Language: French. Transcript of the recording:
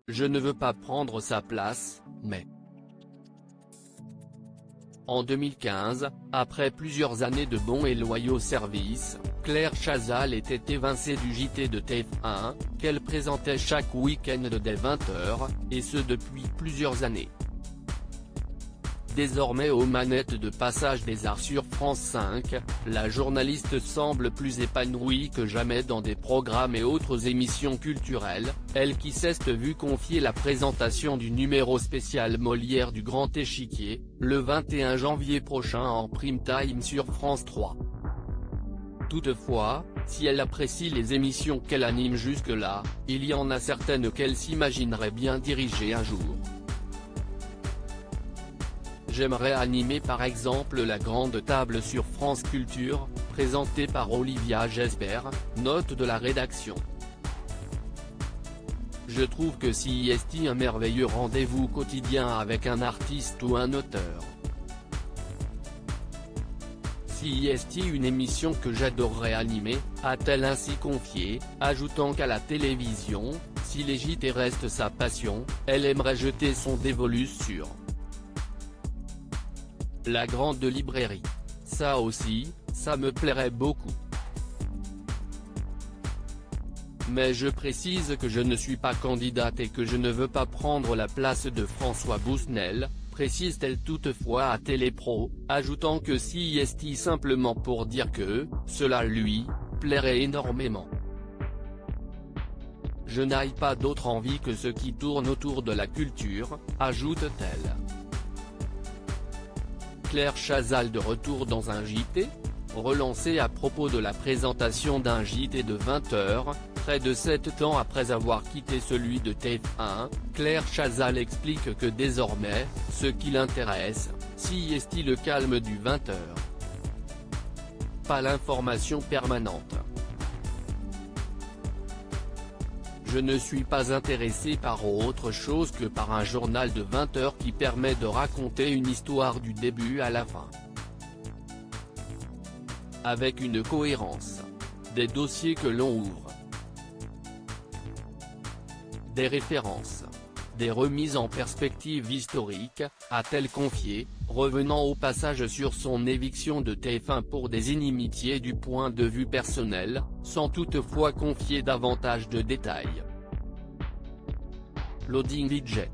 Je ne veux pas prendre sa place, mais… En 2015, après plusieurs années de bons et loyaux services, Claire Chazal était évincée du JT de TF1, qu'elle présentait chaque week-end dès 20h, et ce depuis plusieurs années. Désormais aux manettes de Passage des Arts sur France 5, la journaliste semble plus épanouie que jamais dans des programmes et autres émissions culturelles, elle qui s'est vue confier la présentation du numéro spécial Molière du Grand Échiquier, le 21 janvier prochain en prime time sur France 3. Toutefois, si elle apprécie les émissions qu'elle anime jusque-là, il y en a certaines qu'elle s'imaginerait bien diriger un jour. J'aimerais animer par exemple La Grande Table sur France Culture, présentée par Olivia Gesbert, note de la rédaction. Je trouve que CIST un merveilleux rendez-vous quotidien avec un artiste ou un auteur. CIST une émission que j'adorerais animer, a-t-elle ainsi confié, ajoutant qu'à la télévision, si les JT restent sa passion, elle aimerait jeter son dévolu sur la grande librairie. Ça aussi, ça me plairait beaucoup. Mais je précise que je ne suis pas candidate et que je ne veux pas prendre la place de François Bousnel, précise-t-elle toutefois à Télépro, ajoutant que CIST simplement pour dire que, cela lui, plairait énormément. Je n'aille pas d'autre envie que ce qui tourne autour de la culture, ajoute-t-elle. Claire Chazal de retour dans un JT ? Relancée à propos de la présentation d'un JT de 20h, près de 7 ans après avoir quitté celui de TF1, Claire Chazal explique que désormais, ce qui l'intéresse, CIST le calme du 20h. Pas l'information permanente. Je ne suis pas intéressé par autre chose que par un journal de 20h qui permet de raconter une histoire du début à la fin. Avec une cohérence. Des dossiers que l'on ouvre. Des références. Des remises en perspective historique, a-t-elle confié, revenant au passage sur son éviction de TF1 pour des inimitiés du point de vue personnel, sans toutefois confier davantage de détails. Loading DJ.